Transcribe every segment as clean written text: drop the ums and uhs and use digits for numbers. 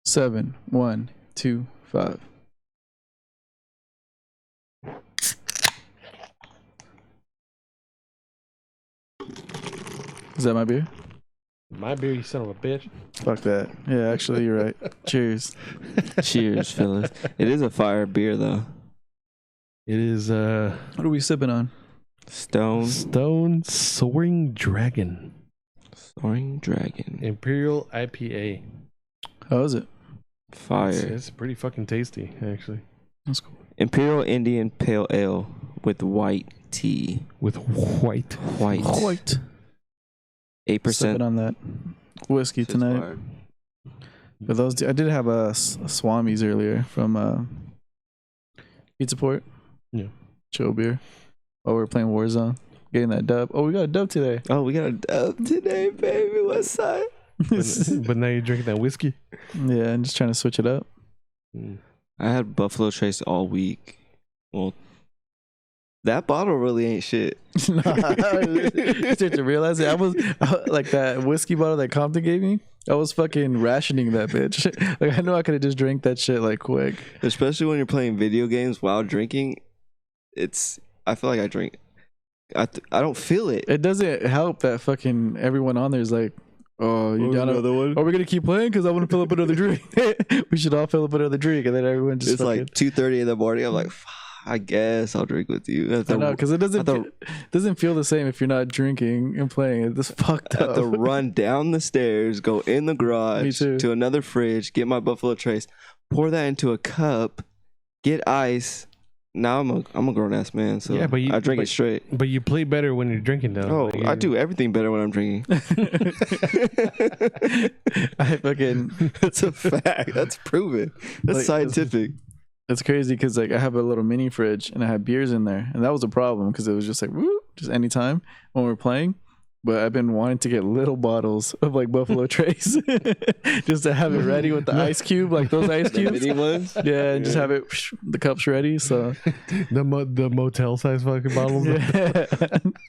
7, 1, 2, 5. Is that my beer? My beer, you son of a bitch. Fuck that. Yeah, actually, you're right. Cheers. Cheers, fellas. It is a fire beer, though. It is What are we sipping on? Stone Soaring Dragon Soaring Dragon. Imperial IPA. How is it? Fire. It's pretty fucking tasty, actually. That's cool. Imperial Indian Pale Ale with white tea. With white. White. 8%. Sipping on that whiskey Shit's tonight. fire. But those, I did have a Swami's earlier from Pizza Port. Yeah. Chill beer. While we were playing Warzone. Getting that dub. Oh, we got a dub today. Oh, we got a dub today, baby. What's side? But now you're drinking that whiskey? Yeah, I'm just trying to switch it up. I had Buffalo Trace all week. Well, that bottle really ain't shit. You start to realize it. I was like that whiskey bottle that Compton gave me. I was fucking rationing that bitch. Like I know I could have just drank that shit like quick. Especially when you're playing video games while drinking. I feel like I drink. I don't feel it. It doesn't help that fucking everyone on there is like, oh, you got another one? Are we gonna keep playing? Because I want to fill up another drink. We should all fill up another drink, and then everyone just. It's like 2:30 in the morning. I'm like, I guess I'll drink with you. I know, because it doesn't feel the same if you're not drinking and playing. It's just fucked I have up. to run down the stairs, go in the garage to another fridge, get my Buffalo Trace, pour that into a cup, get ice. Now I'm a grown ass man, so yeah, I drink it straight. But you play better when you're drinking, though. Oh, like, I do everything better when I'm drinking. I fucking. That's a fact. That's proven. That's like, scientific. It's crazy because like I have a little mini fridge and I had beers in there, and that was a problem because it was just like woo, just anytime when we're playing. But I've been wanting to get little bottles of like Buffalo Trace just to have it ready with the ice cube, like those ice cubes. The mini ones? Yeah, and just have it the cups ready. So the motel size fucking bottles. Yeah.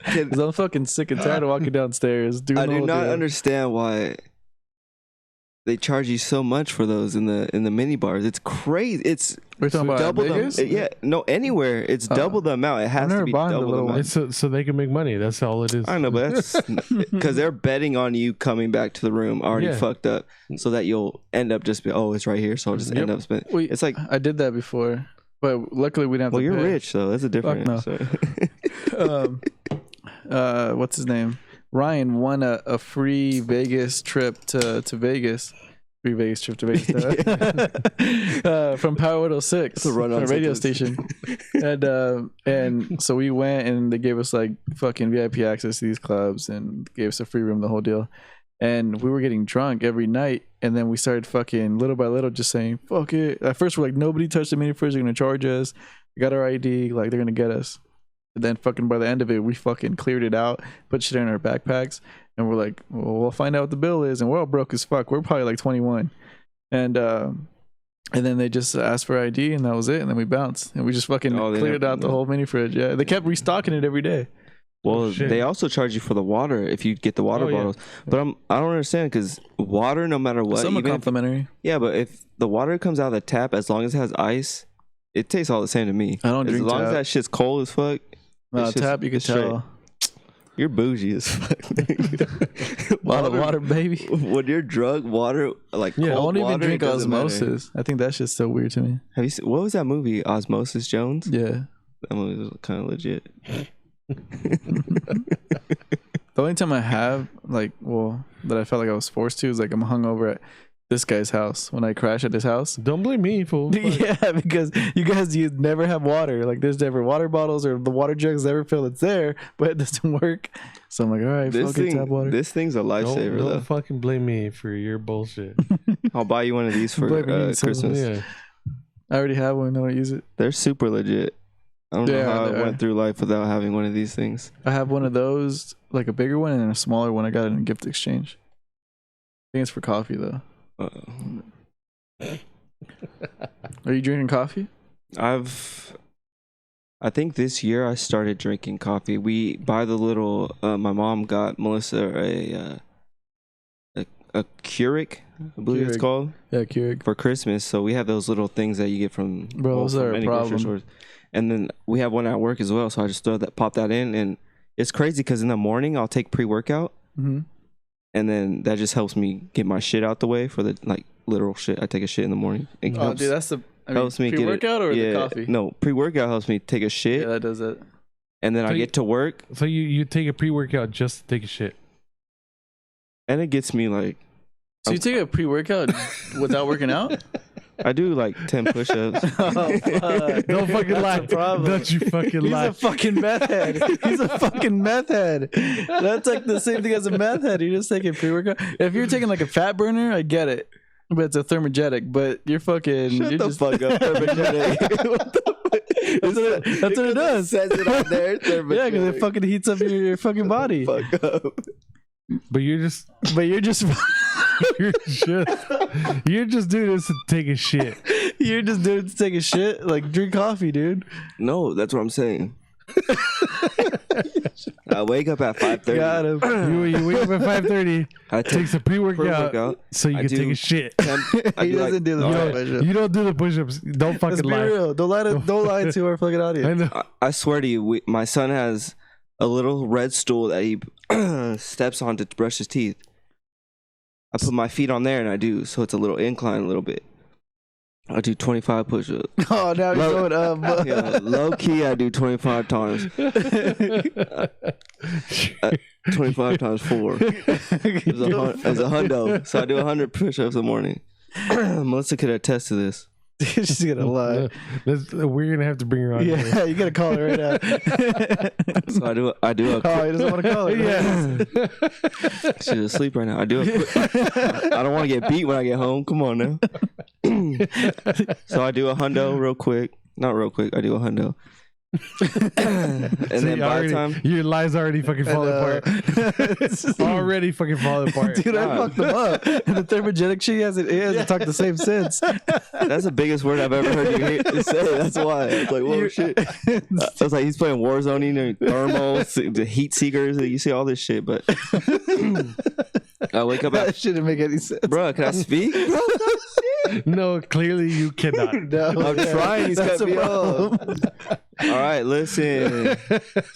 'Cause I'm fucking sick and tired of walking downstairs. I do not understand why they charge you so much for those in the mini bars. It's crazy. It's we're talking about double Vegas? Yeah, no, anywhere. It's double the amount. It has to be double the amount. It's so they can make money. That's all it is. I know, but that's because they're betting on you coming back to the room already fucked up, so that you'll end up just be, oh, it's right here, so I'll just end up spending. It's like I did that before, but luckily we didn't have to. Well, you're pay. rich, though. That's a different. No. What's his name? Ryan won a free Vegas trip to Vegas. Free Vegas trip to Vegas from Power 106. It's a radio station. And so we went and they gave us like fucking VIP access to these clubs and gave us a free room, the whole deal. And we were getting drunk every night, and then we started fucking little by little just saying fuck it. At first we're like, nobody touched the mini fridge, they're gonna charge us. We got our ID, like they're gonna get us. And then fucking by the end of it, we fucking cleared it out, put shit in our backpacks, and we're like, well, we'll find out what the bill is. And we're all broke as fuck. We're probably like 21. And then they just asked for ID, and that was it. And then we bounced. And we just fucking cleared out the whole mini fridge. Yeah, they kept restocking it every day. Well, they also charge you for the water if you get the water bottles. But I don't understand, because water, no matter what. Some are complimentary. But if the water comes out of the tap, as long as it has ice, it tastes all the same to me. I don't drink as long as that shit's cold as fuck. No, tap, you can tell. You're bougie as fuck. A lot of water, baby. When you're drunk, water, like cold I won't even water, drink osmosis. I think that shit's so weird to me. Have you seen, what was that movie, Osmosis Jones? Yeah. That movie was kind of legit. The only time I have, like, that I felt like I was forced to is like I'm hungover at this guy's house when I crash at his house. Don't blame me, fool. Yeah, because you never have water. Like there's never water bottles or the water jugs never fill. It's there, but it doesn't work. So I'm like, all right, tap water. This thing's a lifesaver. Don't fucking blame me for your bullshit. I'll buy you one of these for Christmas. Yeah. I already have one. I don't use it. They're super legit. I don't know how I went through life without having one of these things. I have one of those, like a bigger one, and a smaller one. I got it in a gift exchange. I think it's for coffee though. Are you drinking coffee? I think this year I started drinking coffee. We buy the little. My mom got Melissa a Keurig, I believe it's called. Yeah, Keurig. For Christmas. So we have those little things that you get from, those are a problem. Stores. And then we have one at work as well. So I just pop that in. And it's crazy because in the morning I'll take pre-workout. Mm-hmm. And then that just helps me get my shit out the way for the like literal shit. I take a shit in the morning. It helps, dude, that's helps me pre-workout or the coffee? No, pre-workout helps me take a shit. Yeah, that does it. And then I get to work. So you take a pre-workout just to take a shit. And it gets me like. So you take a pre-workout without working out? I do like 10 push-ups. Oh, fuck. Don't fucking lie. Don't you fucking lie. He's a fucking meth head. He's a fucking meth head. That's like the same thing as a meth head. You're just taking pre-workout. If you're taking like a fat burner, I get it. But it's a thermogenic. But you're fucking. Shut you're the just, fuck up, thermogenic. That's what it does. It says it on there, thermogenic. Yeah, because it fucking heats up your fucking body. Fuck up. But you're just you're just doing this to take a shit. You're just doing it to take a shit. Like drink coffee, dude. No, that's what I'm saying. I wake up at 5:30. Got him. You wake up at 5:30. I takes a pre-workout so you can take a shit. He doesn't do the push-ups. You don't do the push-ups. Don't fucking Let's be lie. real. Don't lie to our fucking audience. I know. I swear to you, my son has a little red stool that he steps on to brush his teeth. I put my feet on there and I do, so it's a little incline a little bit. I do 25 push-ups. Oh, now you're going up. Yeah, low key, I do 25 times. 25 times 4 is a hundo. So I do 100 push-ups in the morning. Melissa could attest to this. She's gonna lie. We're gonna have to bring her on. Yeah, here. you gotta call her right now. So I do a Oh, he doesn't want to call her. Yeah. She's asleep right now. I don't want to get beat when I get home. Come on now. So I do a hundo real quick. Not real quick. I do a hundo. And So then by the time your lies already fucking falling apart. Already fucking falling apart. Dude, I fucked him up. And the thermogenic shit, he hasn't talked the same since. that's the biggest word I've ever heard you say. That's why. It's like, whoa, shit. I was like, he's playing Warzone, thermals, the heat seekers. You see all this shit, but I wake up That shouldn't make any sense. Bro, can I speak? Bro, No, clearly you cannot. No, I'm trying. He's cut me off. All right, listen.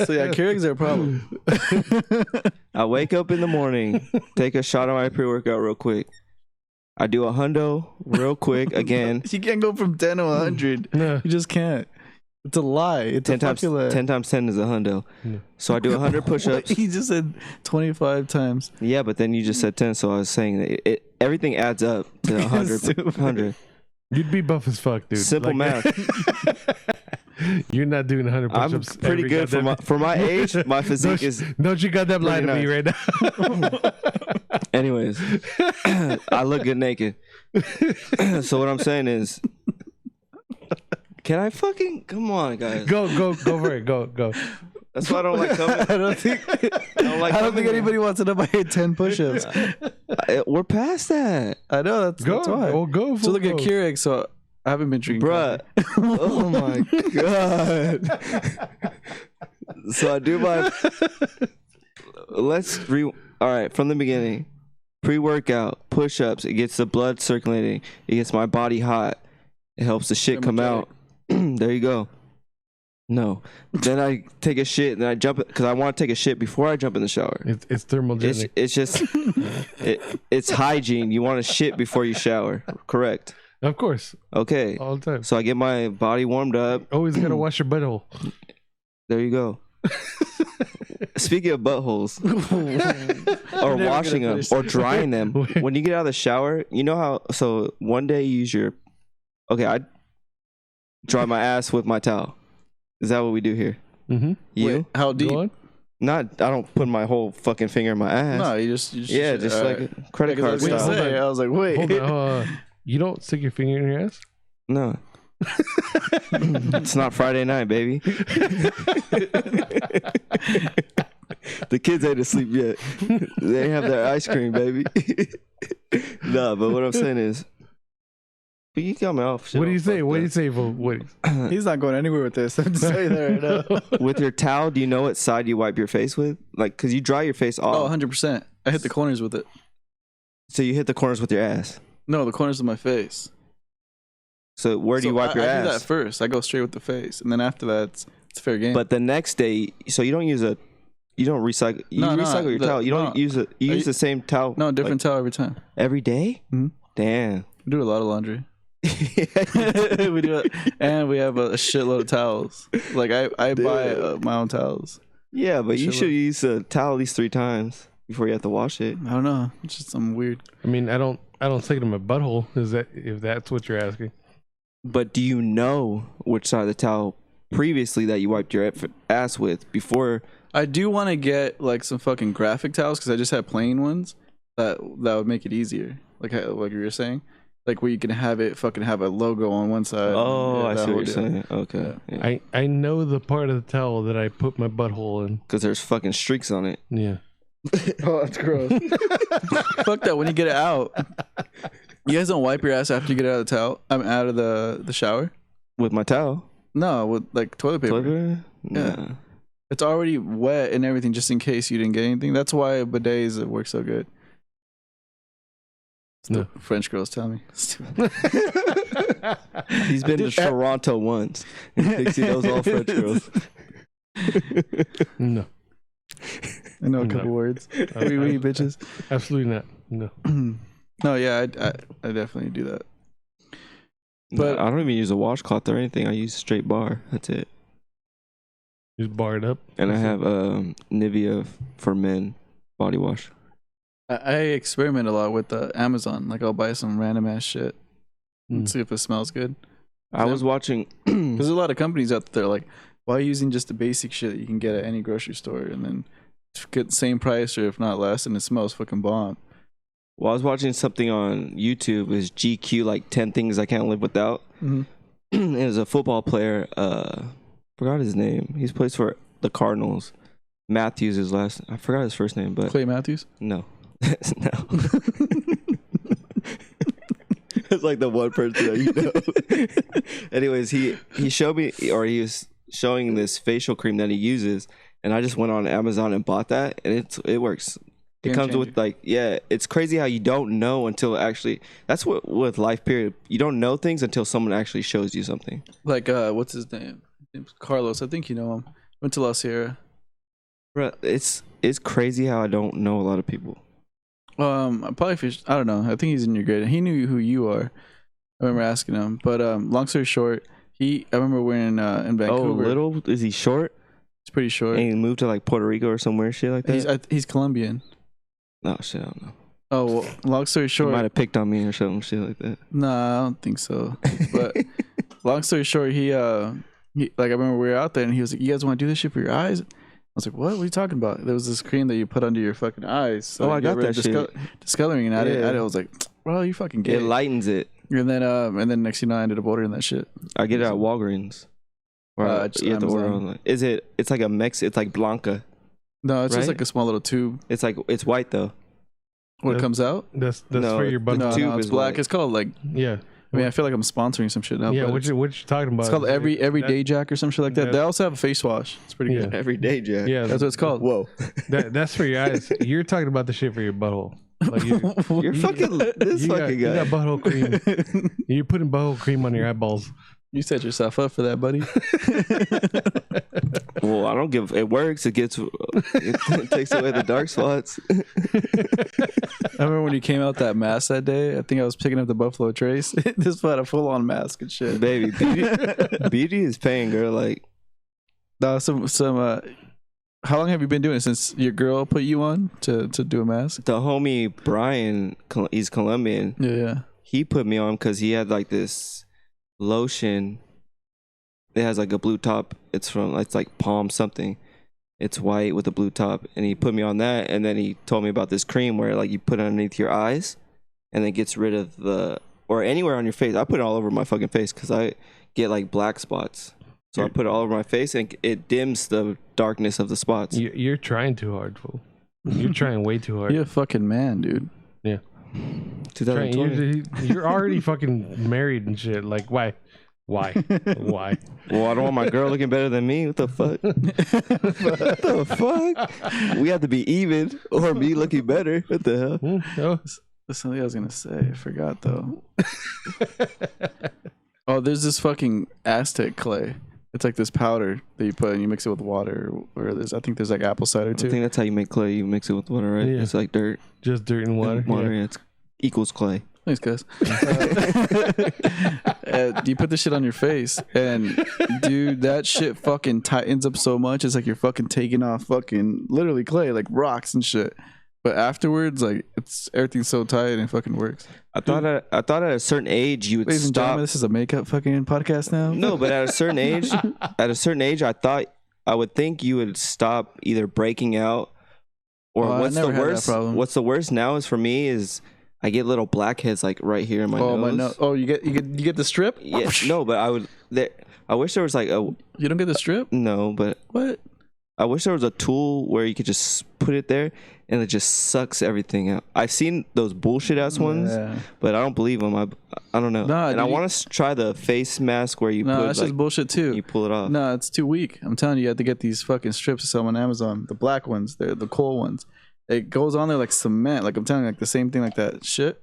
So yeah, Keurigs are a problem. I wake up in the morning, take a shot of my pre-workout real quick. I do a hundo real quick again. You can't go from 10 to 100. No. You just can't. It's a lie. It's 10 a times fucking lie. 10 times 10 is a hundo. No. So I do 100 push-ups. He just said 25 times. Yeah, but then you just said 10, so I was saying that everything adds up to 100. You'd be buff as fuck, dude. Simple math. You're not doing 100 I'm push-ups. pretty good for my age. My physique is. Don't you got that lie to me right now? Anyways, I look good naked. So what I'm saying is, can I fucking come on, guys? Go for it. Go. That's why I don't like coming. I don't think anybody wants to know about your 10 push-ups. We're past that. I know that's why. Well, go. So look at Keurig. So I haven't been drinking. Bruh. Oh my god. So I do my. All right, from the beginning. Pre-workout, push-ups. It gets the blood circulating. It gets my body hot. It helps the shit come out. There you go. No. Then I take a shit. Then I jump because I want to take a shit before I jump in the shower. It's thermogenic. It's just it's hygiene. You want to shit before you shower. Correct. Of course. Okay. All the time. So I get my body warmed up. Always gotta wash your butthole. There you go. Speaking of buttholes, or washing them, or drying them, when you get out of the shower, you know how. So one day you use your. Okay, I dry my ass with my towel. Is that what we do here? Mm-hmm. You? Wait, how deep? Not. I don't put my whole fucking finger in my ass. No, you just yeah, just like right. a credit card style. I was like, wait. Hold on. You don't stick your finger in your ass? No. It's not Friday night, baby. The kids ain't asleep yet. They have their ice cream, baby. No, but what I'm saying is, but you got me off. What do you say? What do you say, Vo? What? He's not going anywhere with this. I'm just saying that right now. With your towel, do you know what side you wipe your face with? Like, cause you dry your face off. Oh, 100%. I hit the corners with it. So you hit the corners with your ass. No, the corners of my face. So where do you wipe your ass? I do that first. I go straight with the face, and then after that, it's fair game. But the next day, so you don't recycle. You recycle your towel. You don't use it. You use the same towel. No, different towel every time. Every day? Mm-hmm. Damn. We do a lot of laundry. We do it, and we have a shitload of towels. Like I buy my own towels. Yeah, but you should use a towel at least 3 times before you have to wash it. I don't know. It's just something weird. I mean, I don't stick it in my butthole. If that's what you're asking? But do you know which side of the towel previously that you wiped your ass with before? I do want to get like some fucking graphic towels because I just have plain ones that would make it easier. Like you were saying, like where you can have it fucking have a logo on one side. Oh, I see what you're saying. Okay. Yeah. I know the part of the towel that I put my butthole in because there's fucking streaks on it. Yeah. Oh, that's gross. Fuck that. When you get it out, you guys don't wipe your ass after you get out of the towel. I'm out of the shower with my towel. No, with like toilet paper. Yeah. Nah. It's already wet and everything, just in case you didn't get anything. That's why bidets work so good. No. French girls tell me. He's been to Toronto once. He thinks he knows all French girls. No. I know a couple words. We bitches. Absolutely not. No. No, yeah, I definitely do that. But no, I don't even use a washcloth or anything. I use straight bar. That's it. Just bar it up. And I have Nivea for men body wash. I experiment a lot with Amazon. Like I'll buy some random ass shit and see if it smells good. I was watching. There's a lot of companies out there like, why are you using just the basic shit you can get at any grocery store and then get the same price or if not less and it smells fucking bomb. Well, I was watching something on YouTube. Is GQ like 10 things I can't live without? Mm-hmm. It was a football player. Forgot his name. He plays for the Cardinals. Matthews his last. I forgot his first name, but Clay Matthews. No. No. It's like the one person that you know. Anyways, he showed me, or he was showing this facial cream that he uses, and I just went on Amazon and bought that, and it works. It comes with like, yeah, it's crazy how you don't know until actually. That's what with life period. You don't know things until someone actually shows you something. Like what's his name? Carlos. I think you know him. Went to La Sierra. Bro, it's crazy how I don't know a lot of people. Probably I don't know. I think he's in your grade. He knew who you are. I remember asking him. But long story short, I remember we're in Vancouver. Oh, little? Is he short? He's pretty short. And he moved to like Puerto Rico or somewhere, shit like that. He's Colombian. Oh shit, I don't know. Oh, well, long story short, he might have picked on me or something, shit like that. Nah, I don't think so. But long story short, he like I remember we were out there and he was like, "You guys want to do this shit for your eyes?" I was like, what are you talking about? There was this cream that you put under your fucking eyes. So I got that shit. Discoloring, and I was like, bro, you fucking gay. It lightens it. And then next I ended up ordering that shit. I get it at Walgreens. Or you have to order online. It's like a mix. It's like Blanca. No, it's just like a small little tube. It's white though. What comes out? That's for your butt. No, it's black. White. It's called like I mean, I feel like I'm sponsoring some shit now. Yeah, what you talking about? It's called Everyday Jack or some shit like that. They also have a face wash. It's pretty good. Everyday Jack. Yeah, that's what it's called. Whoa, that's for your eyes. You're talking about the shit for your butthole. Like you're fucking this fucking guy. You got butthole cream. You're putting butthole cream on your eyeballs. You set yourself up for that, buddy. Well, I don't give. It works. It takes away the dark spots. I remember when you came out that mask that day. I think I was picking up the Buffalo Trace. This had a full-on mask and shit. Baby, beauty is pain, girl. Like, no, some. How long have you been doing it? Since your girl put you on to do a mask? The homie Brian, he's Colombian. Yeah. He put me on because he had like this lotion. It has like a blue top. It's like Palm something. It's white with a blue top, and he put me on that. And then he told me about this cream where like you put it underneath your eyes, and then gets rid of or anywhere on your face. I put it all over my fucking face because I get like black spots. So I put it all over my face, and it dims the darkness of the spots. You're trying too hard, fool. You're trying way too hard. You're a fucking man, dude. Yeah. 2020. You're already fucking married and shit. Like, why? Why? Why? Well, I don't want my girl looking better than me. What the fuck? What the fuck? We have to be even, or me looking better. What the hell? There's something I was gonna say. I forgot though. Oh, there's this fucking Aztec clay. It's like this powder that you put and you mix it with water. Or I think there's like apple cider too. I think that's how you make clay. You mix it with water, right? Yeah. It's like dirt. Just dirt and water. Yeah, it equals clay. Thanks, guys. You put this shit on your face, and dude, that shit fucking tightens up so much. It's like you're fucking taking off fucking literally clay, like rocks and shit. But afterwards, like everything's so tight and it fucking works. I thought at a certain age you would Ladies and stop. gentlemen, this is a makeup fucking podcast now. No, but at a certain age, I would think you would stop either breaking out or what's the worst? What's the worst now is for me is I get little blackheads like right here in my nose. My nose. Oh, you get the strip? Yeah, no, but I wish there was like a. You don't get the strip? No, but what? I wish there was a tool where you could just put it there and it just sucks everything out. I've seen those bullshit ass ones, but I don't believe them. I don't know. Nah, and I want to try the face mask where you put that's just bullshit too. You pull it off. No, it's too weak. I'm telling you, you have to get these fucking strips to sell on Amazon. The black ones, they're the coal ones. It goes on there like cement. Like I'm telling you, like the same thing like that shit.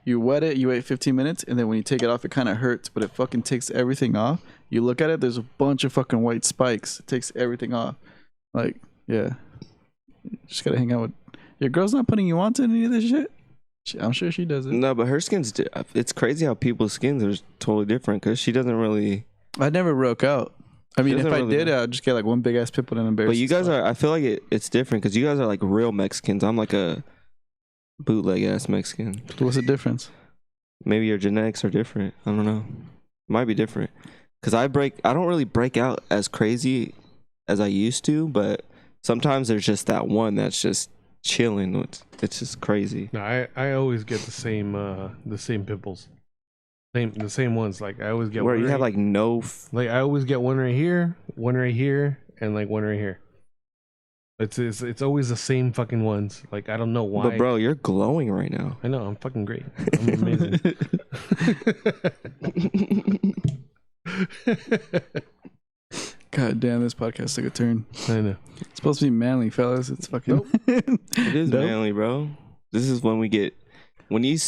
You wet it, you wait 15 minutes, and then when you take it off, it kind of hurts, but it fucking takes everything off. You look at it, there's a bunch of fucking white spikes. It takes everything off. Like, yeah. Just gotta hang out with... Your girl's not putting you on to any of this shit? I'm sure she does it. No, but her skin's... It's crazy how people's skins are totally different, because she doesn't really... I never broke out. I mean, if I did, I'd just get like one big ass pimple and embarrass. But you guys are... I feel like it's different, because you guys are like real Mexicans. I'm like a bootleg ass Mexican. What's the difference? Maybe your genetics are different. I don't know. Might be different. Because I don't really break out as crazy as I used to, but sometimes there's just that one that's just chilling. It's just crazy. No, I always get the same pimples. The same ones. Like I always get where you have like no like I always get one right here, and like one right here. It's always the same fucking ones. Like I don't know why. But bro, you're glowing right now. I know, I'm fucking great. I'm amazing. God damn, this podcast took a turn. I know. It's supposed to be manly, fellas. It's fucking... Nope. It is manly, bro. This is when you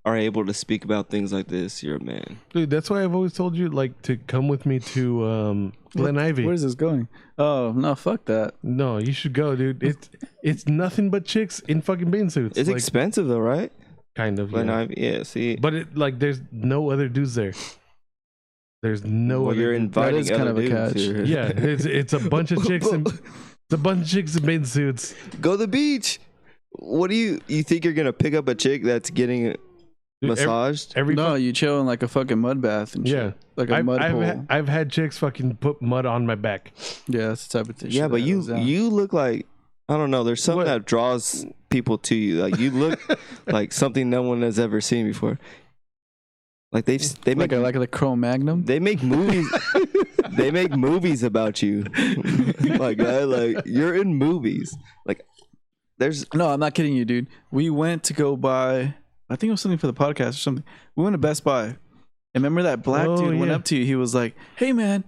are able to speak about things like this, you're a man. Dude, that's why I've always told you, like, to come with me to Glen Ivy. Where's this going? Oh, no, fuck that. No, you should go, dude. It's nothing but chicks in fucking bathing suits. It's like, expensive, though, right? Kind of, Glen Ivy, yeah, see. But, there's no other dudes there. There's no. Well, you're inviting that is kind of a catch. Here. Yeah, it's a bunch of chicks in bathing suits. Go to the beach. What do you think you're gonna pick up a chick that's getting massaged? No, you chill in like a fucking mud bath and shit. Like a mud hole. I've had chicks fucking put mud on my back. Yeah, that's the type of thing. Yeah, but you look like, I don't know. There's something that draws people to you. Like you look like something no one has ever seen before. Like they make like the Cro-Magnon. They make movies. They make movies about you. Like you're in movies. Like there's no, I'm not kidding you, dude. We went to go buy. I think it was something for the podcast or something. We went to Best Buy. And remember that black dude went up to you. He was like, "Hey man,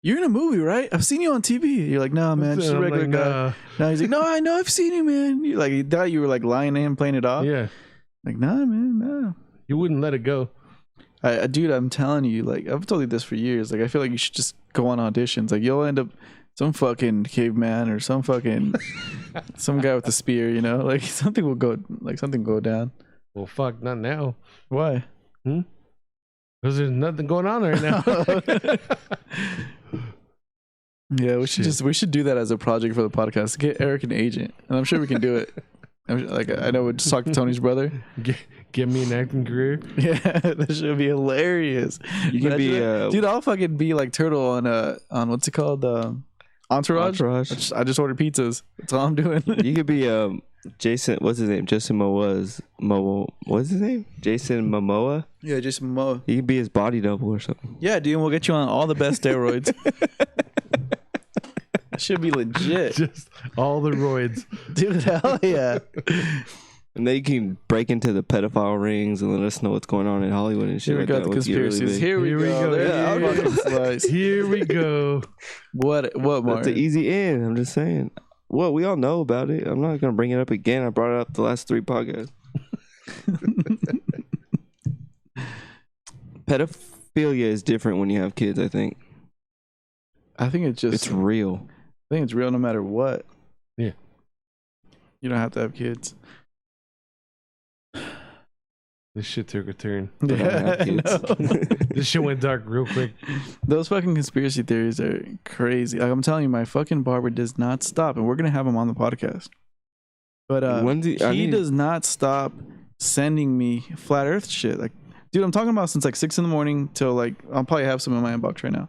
you're in a movie, right? I've seen you on TV." You're like, "No, man, just a regular guy." No, he's like, "No, I know, I've seen you, man." You're like, he thought you were like lying to him, playing it off. Yeah. Like, nah, man, no. You wouldn't let it go. Dude, I'm telling you, like, I've told you this for years. Like, I feel like you should just go on auditions. Like, you'll end up some fucking caveman or some fucking some guy with a spear, you know? Like, something will go down. Well, fuck, not now. Why? Because there's nothing going on right now. Yeah, we should do that as a project for the podcast. Get Eric an agent, and I'm sure we can do it. I know we just talked to Tony's brother. Get me an acting career. Yeah, that should be hilarious. You can be, dude. I'll fucking be like Turtle on what's it called, Entourage. I just ordered pizzas. That's all I'm doing. You could be Jason. What's his name? Jason Momoa. What's his name? Jason Momoa. Yeah, Jason Momoa. You could be his body double or something. Yeah, dude. We'll get you on all the best steroids. That should be legit. Just all the roids, dude. Hell yeah. And then you can break into the pedophile rings and let us know what's going on in Hollywood and shit. Here we go. The conspiracies. Here we go. Here we go. What, Martin? That's an easy end. I'm just saying. Well, we all know about it. I'm not gonna bring it up again. I brought it up the last 3 podcasts. Pedophilia is different when you have kids, I think. I think it's real. I think it's real no matter what. Yeah. You don't have to have kids. This shit took a turn. Yeah, I know. This shit went dark real quick. Those fucking conspiracy theories are crazy. Like I'm telling you, my fucking barber does not stop, and we're gonna have him on the podcast. But he does not stop sending me flat Earth shit. Like, dude, I'm talking about since like 6 a.m. till like I'll probably have some in my inbox right now.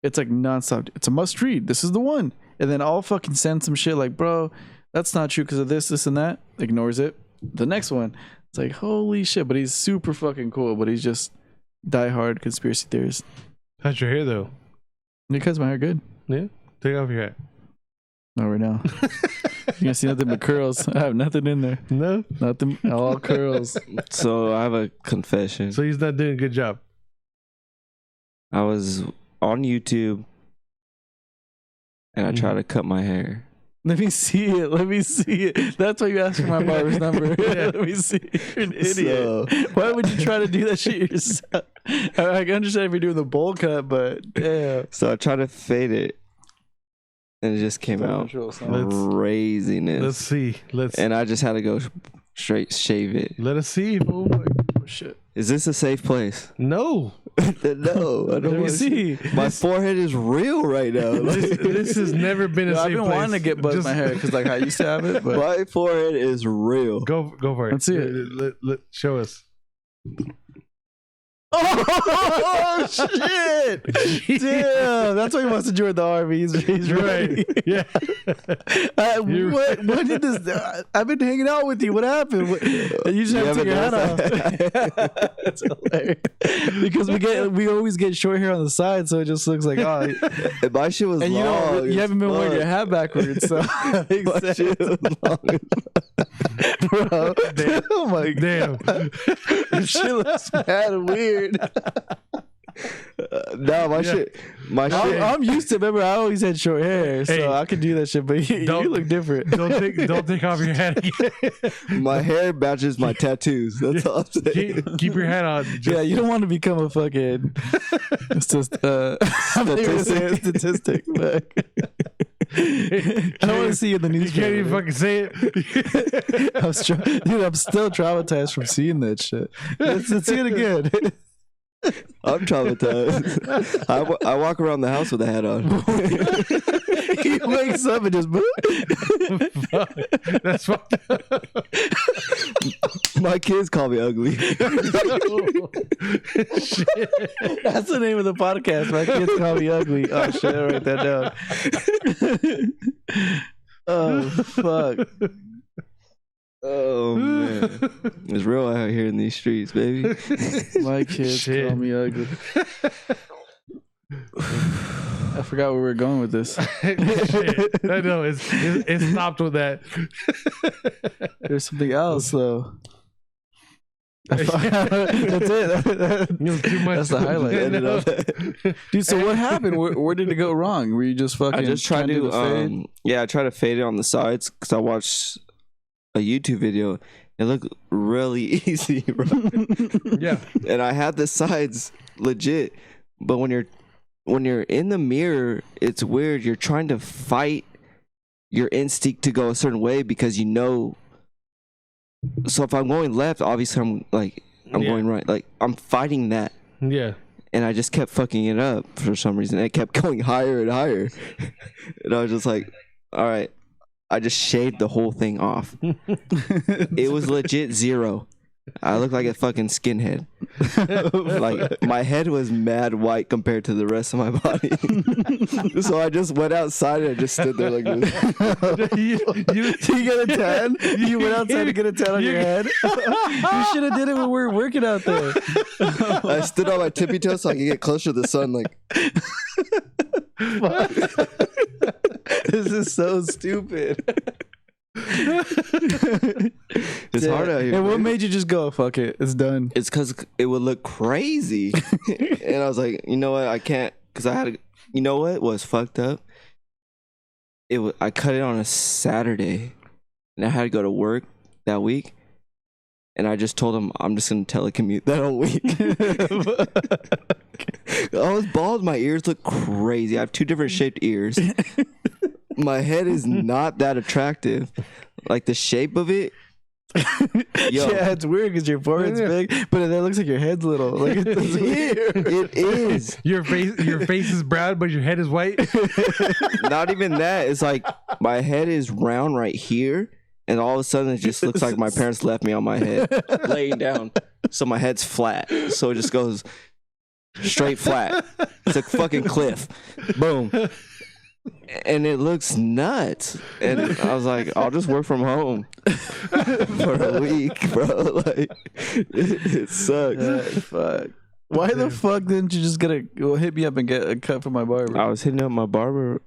It's like nonstop. It's a must read. This is the one, and then I'll fucking send some shit like, bro, that's not true because of this, and that. Ignores it. The next one. It's like, holy shit, but he's super fucking cool, but he's just diehard conspiracy theorist. How's your hair, though? Because my hair good. Yeah? Take off your hat. Not right now. You're gonna see nothing but curls. I have nothing in there. No? Nothing. All curls. So I have a confession. So he's not doing a good job. I was on YouTube and I tried to cut my hair. Let me see it. Let me see it. That's why you asked for my barber's number. Yeah. Let me see it. You're an idiot. Why would you try to do that shit yourself? I can understand if you're doing the bowl cut, but damn. So I tried to fade it, and it just came out craziness. Let's see. And I just had to go straight shave it. Let us see. Oh my shit. Is this a safe place? No. No, I don't Let me see. My forehead is real right now. This has never been a safe place. I've been wanting to get buzzed my hair because like I used to have it. But my forehead is real. Go for it. Let's see it. Show us. Oh shit! Damn, that's why he wants to join the army. He's ready. Yeah. What did this? I've been hanging out with you. What happened? You just have to take your hat off. That's hilarious. Because we always get short hair on the side, so it just looks like And my shit was and long. You haven't been wearing your hat backwards, so my shit was long. Bro, damn. Oh my damn. God. This shit looks mad weird. No, my shit. I'm used to. Remember, I always had short hair, so I could do that shit. But you look different. Don't take off your hat again. My hair matches my tattoos. That's all I'm saying. Keep your hat on. Yeah, you don't want to become a fucking statistic. But I don't want to see you in the news. You can't even fucking say it. Dude, I'm still traumatized from seeing that shit. Let's see it again. I'm traumatized. I walk around the house with a hat on. He wakes up and just That's fucked up. My kids call me ugly. Shit. That's the name of the podcast. My kids call me ugly. Oh shit, I'll write that down. Oh fuck. Oh man, it's real out here in these streets, baby. My kids call me ugly. I forgot where we were going with this. Shit. I know it stopped with that. There's something else though. That's it. Too much. That's the highlight. Dude, so what happened? Where did it go wrong? Were you just fucking? I just tried to fade? I tried to fade it on the sides because I watched a YouTube video. It looked really easy, bro. Yeah. And I had the sides legit, but when you're in the mirror, it's weird. You're trying to fight your instinct to go a certain way because you know. So if I'm going left, obviously I'm going right. Like I'm fighting that. Yeah. And I just kept fucking it up for some reason. It kept going higher and higher. And I was just like, all right. I just shaved the whole thing off. It was legit 0. I looked like a fucking skinhead. Like my head was mad white compared to the rest of my body. So I just went outside and I just stood there like this. You get a tan? You went outside to get a tan on your head? You should have did it when we were working out there. I stood on my tippy toes so I could get closer to the sun. Like, this is so stupid. It's hard out here. And what made you just go, fuck it, it's done? It's because it would look crazy. And I was like, you know what, I can't, because I had to, you know what was fucked up? I cut it on a Saturday and I had to go to work that week. And I just told him I'm just gonna telecommute that whole week. I was bald. My ears look crazy. I have 2 different shaped ears. My head is not that attractive. Like the shape of it. Yo. Yeah, it's weird because your forehead's big, but it looks like your head's little. Like it's weird. It is. Your face is brown, but your head is white. Not even that. It's like my head is round right here, and all of a sudden it just looks like my parents left me on my head, laying down. So my head's flat. So it just goes straight flat. It's a fucking cliff. Boom. And it looks nuts. And I was like, I'll just work from home for a week, bro. Like, it sucks. Fuck. Why the fuck didn't you just hit me up and get a cut from my barber? I was hitting up my barber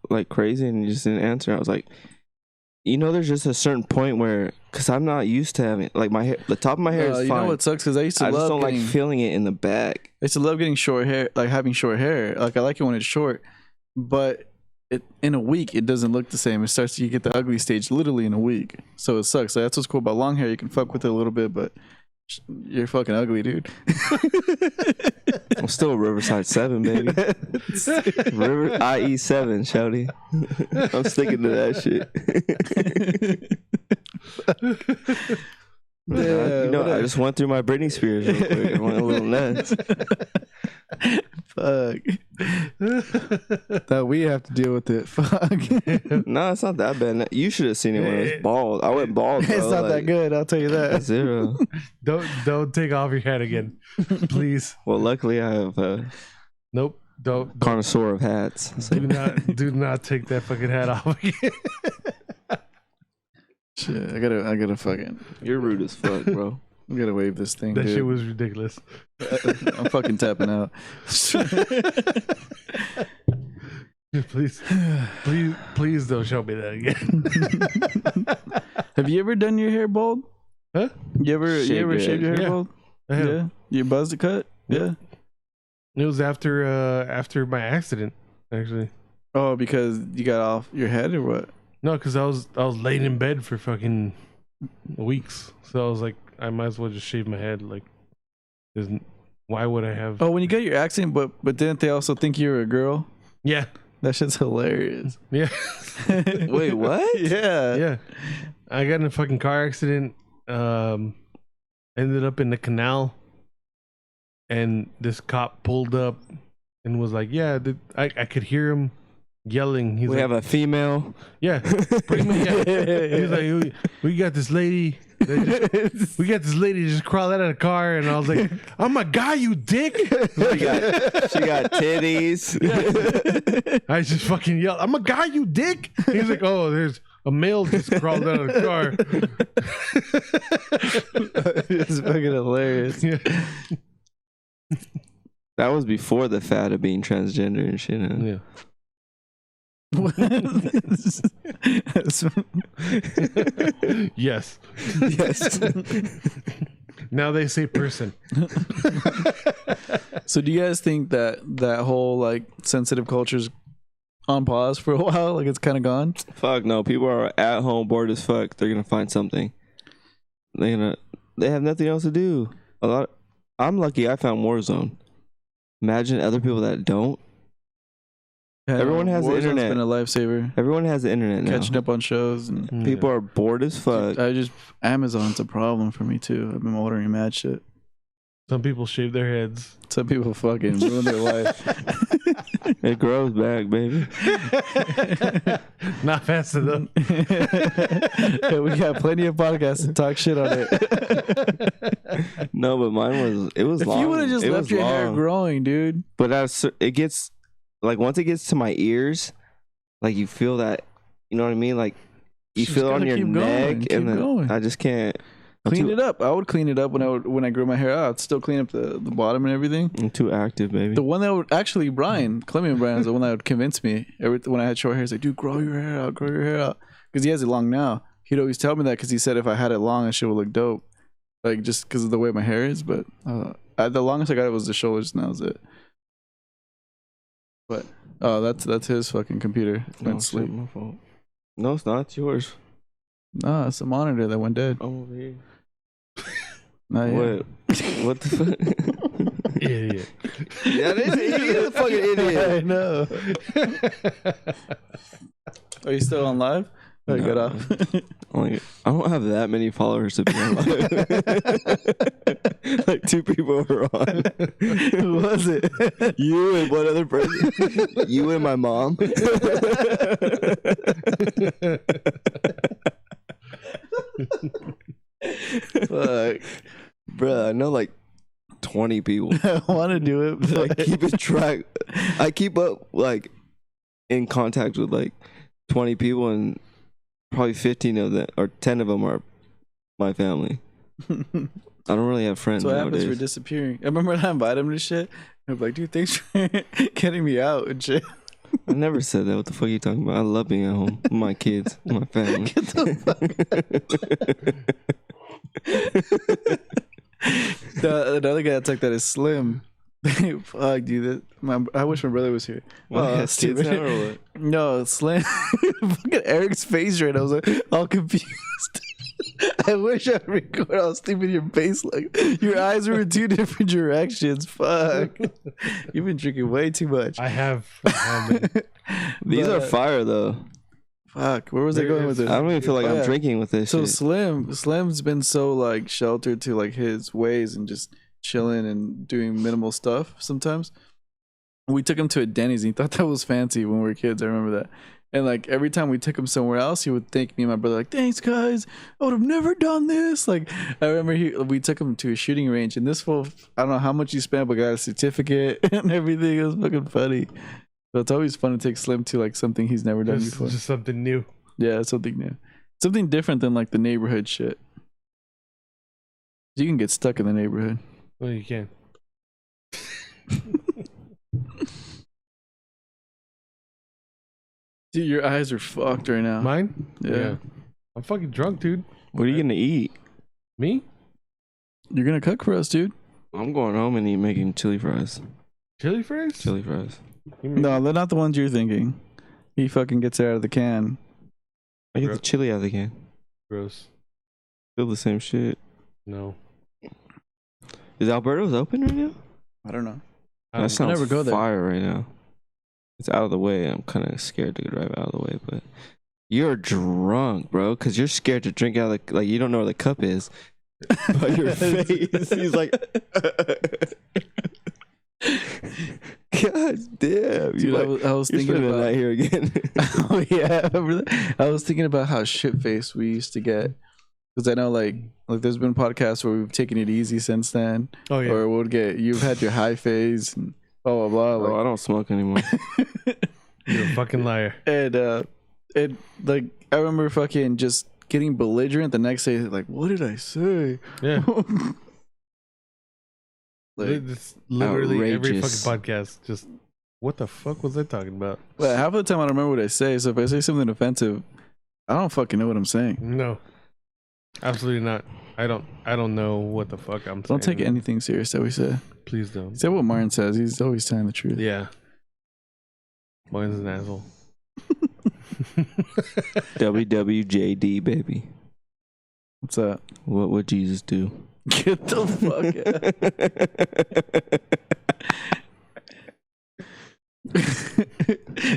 like crazy, and he just didn't answer. I was like, there's just a certain point where, because I'm not used to having, like, my hair, the top of my hair is fine. You know what sucks? Because I just don't like feeling it in the back. I used to love getting short hair, like having short hair. Like, I like it when it's short, but in a week it doesn't look the same. It starts to get the ugly stage literally in a week. So it sucks. Like, that's what's cool about long hair. You can fuck with it a little bit, but you're fucking ugly, dude. I'm still Riverside 7, baby. IE 7, shouty. I'm sticking to that shit. Yeah, I just went through my Britney Spears real quick. I went a little nuts. Fuck. That we have to deal with it. Fuck. No, it's not that bad. You should have seen it when I was bald. I went bald, bro. It's not that good, I'll tell you that. 0. Don't take off your hat again, please. Well, luckily I have nope. Don't connoisseur of hats. So. Do not take that fucking hat off again. Shit, I gotta fucking. You're rude as fuck, bro. I gotta wave this thing. That dude. shit was ridiculous. I'm fucking tapping out. Please don't show me that again. Have you ever done your hair bald? Huh? You ever shaved your hair bald? Yeah. You buzzed a cut? Yeah. It was after my accident, actually. Oh, because you got off your head or what? No, because I was laying in bed for fucking weeks, so I was like, I might as well just shave my head. Like, why would I have? Oh, when you got your accident, but didn't they also think you were a girl? Yeah, that shit's hilarious. Yeah. Wait, what? Yeah. I got in a fucking car accident. Ended up in the canal, and this cop pulled up and was like, "Yeah, I could hear him." Yelling, we have a female. Yeah, bring me. He's like, we got this lady. We got this lady just crawled out of the car, and I was like, "I'm a guy, you dick." She got titties. Yeah. I just fucking yelled, "I'm a guy, you dick." He's like, "Oh, there's a male just crawled out of the car." It's fucking hilarious. Yeah. That was before the fad of being transgender and shit. Huh? Yeah. Yes. Now they say person. So do you guys think that whole like sensitive culture's on pause for a while? Like it's kind of gone? Fuck no. People are at home bored as fuck. They're gonna find something. They have nothing else to do. I'm lucky I found Warzone. Imagine other people that don't. Everyone has the internet. It's been a lifesaver. Everyone has the internet now. Catching up on shows and people are bored as fuck. Amazon's a problem for me too. I've been ordering mad shit. Some people shave their heads. Some people fucking ruin their life. It grows back, baby. Not fast enough. We got plenty of podcasts to talk shit on it. No, but mine was long. If you would have just left your hair growing, dude. But it gets like once it gets to my ears, like you feel that, you know what I mean? Like you feel it on your neck, and then I just can't. Clean it up. I would clean it up when I grew my hair out. I'd still clean up the bottom and everything. I'm too active, baby. The one that would actually Clement Brian is the one that would convince me when I had short hair. He's like, dude, grow your hair out, because he has it long now. He'd always tell me that because he said if I had it long, that shit would look dope, like just because of the way my hair is. But the longest I got it was the shoulders, and that was it. But that's his fucking computer. Went sleep. My fault. No, it's not. It's yours. No, it's a monitor that went dead. I'm over here. What? What the fuck? Idiot. Yeah, he's a fucking idiot. I know. Are you still on live? Oh, you got off. I don't have that many followers to be on live. Like 2 people were on. Who was it? You and one other person. You and my mom. Fuck. Bruh, I know like 20 people. I want to do it, but I keep a track. I keep up like in contact with like 20 people, and probably 15 of them or 10 of them are my family. I don't really have friends. So what nowadays. happens for disappearing? I remember when I invited him to shit. I'm like, dude, thanks for getting me out and shit. I never said that. What the fuck are you talking about? I love being at home with my kids, my family. Get the another guy that's like that is Slim. Fuck, dude. I wish my brother was here. Well, kids now or what? No, Slim. Look at Eric's face right now. I was like, all confused. I wish I would record. I was thinking your face, like your eyes were in 2 different directions. Fuck. You've been drinking way too much. I have been. These are fire though. Fuck, where was I going with this? I don't even feel like I'm drinking with this. So shit. Slim's been so like sheltered to like his ways and just chilling and doing minimal stuff sometimes. We took him to a Denny's and he thought that was fancy when we were kids. I remember that. And like every time we took him somewhere else, he would thank me and my brother like, "Thanks guys, I would have never done this." Like I remember we took him to a shooting range and this fool, I don't know how much he spent, but got a certificate and everything. It was fucking funny. So it's always fun to take Slim to like something he's never done before. Just something new. Yeah, something new. Something different than like the neighborhood shit. You can get stuck in the neighborhood. Well, you can. Dude, your eyes are fucked right now. Mine? Yeah. I'm fucking drunk, dude. What are you gonna eat? Me? You're gonna cook for us, dude. I'm going home and making chili fries. Chili fries? Chili fries. No, they're not the ones you're thinking. He fucking gets it out of the can. I get the chili out of the can. Gross. Still the same shit. No. Is Alberto's open right now? I don't know. That sounds never go there. fire right now. It's out of the way. I'm kind of scared to drive out of the way, but you're drunk, bro, because you're scared to drink out of the, like, you don't know where the cup is. By your face. He's like, God damn. Dude, I was thinking about that here again. Oh, yeah. I remember that? I was thinking about how shit-faced we used to get. Because I know, like there's been podcasts where we've taken it easy since then. Oh, yeah. Or you've had your high phase and blah, blah, blah. Like, I don't smoke anymore. You're a fucking liar. And, like, I remember fucking just getting belligerent the next day. Like, what did I say? Yeah. Like, it's literally every outrageous. fucking podcast. Just, what the fuck was I talking about? well, half of the time I don't remember what I say. So if I say something offensive, I don't fucking know what I'm saying. No. Absolutely not. I don't know what the fuck I'm saying. Don't take anything serious that we say. Please don't. Say what Martin says. He's always telling the truth. Yeah. Mine's an asshole. WWJD, baby. What's that? What would Jesus do? Get the fuck out.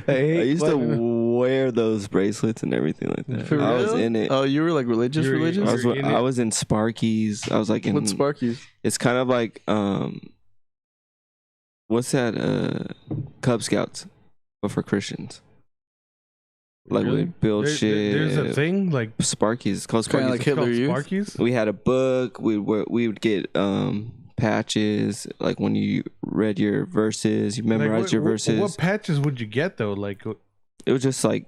I used to wear those bracelets and everything like that. For I real? was in it. Oh, you were like religious? I was in Sparky's. I was like in. What's Sparky's? It's kind of like what's that? Cub Scouts, but for Christians. Like Really? we build shit. There's a thing like Sparky's. It's called Kinda Sparky's. like Hitler Youth? Sparky's? We had a book. We would get patches. Like when you read your verses, you memorized your verses. What patches would you get though? Like It was just like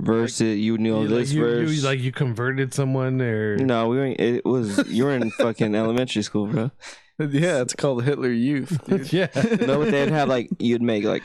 verses. You knew this verse. You converted someone or No, we weren't. It was you were in fucking elementary school, bro. Yeah, it's called Hitler Youth. Dude. yeah. No, but they'd have like you'd make like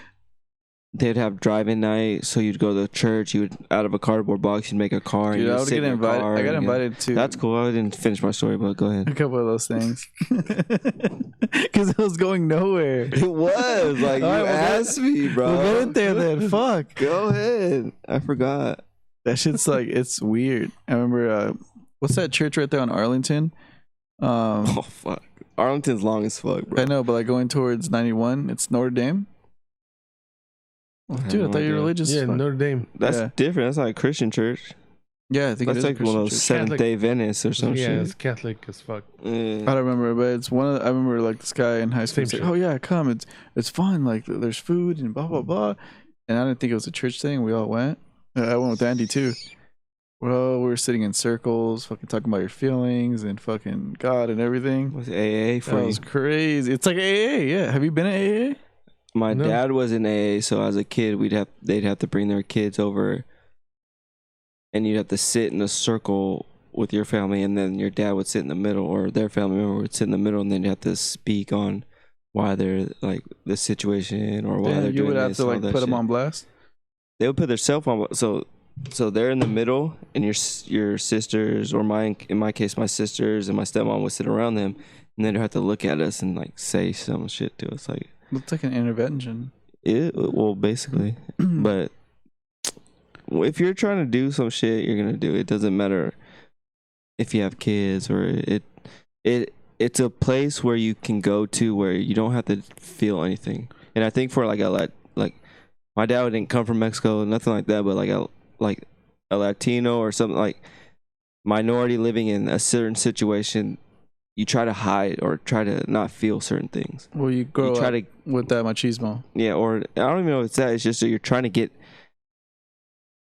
they'd have drive-in night. So you'd go to church. You would out of a cardboard box. You'd make a car. Dude, and I you'd would sit get in your invited. car I got and, invited to. That's cool. I didn't finish my story, but go a ahead. couple of those things because it was going nowhere. It was like you All right, asked me, bro. We'll get it there then. Fuck. Go ahead. I forgot. That shit's like it's weird. I remember what's that church right there on Arlington? Oh fuck, Arlington's long as fuck, bro. I know, but like going towards 91, it's Notre Dame. Well, dude, I thought you were religious. Yeah, Notre Dame. That's different. That's not a Christian church. Yeah, I think that's like one of those Seventh Day Adventists or some shit. Yeah, it's Catholic as fuck. I don't remember, but it's one of. I remember like this guy in high school said, "Oh yeah, come. It's fun. Like there's food and blah blah blah." And I didn't think it was a church thing. We all went. I went with Andy too. Well, we were sitting in circles, fucking talking about your feelings and fucking God and everything. Was AA for you? That was crazy. It's like AA. Yeah, have you been at AA? My dad was in AA, so as a kid, they'd have to bring their kids over. And you'd have to sit in a circle with your family, and then your dad would sit in the middle, or their family member would sit in the middle, and then you have to speak on why they're like the situation or why they're doing this. You would have to like put them on blast. They would put their cell phone. So they're in the middle, and your sisters, or in my case, my sisters and my stepmom would sit around them, and then they'd have to look at us and like say some shit to us. Like looks like an intervention. Well, basically, but. If you're trying to do some shit, you're gonna do it. It doesn't matter if you have kids or it's a place where you can go to where you don't have to feel anything. And I think for like my dad didn't come from Mexico, nothing like that, but like a Latino or something like minority living in a certain situation, you try to hide or try to not feel certain things. Well, you grow up with that machismo. Yeah, or I don't even know if it's that. It's just that you're trying to get.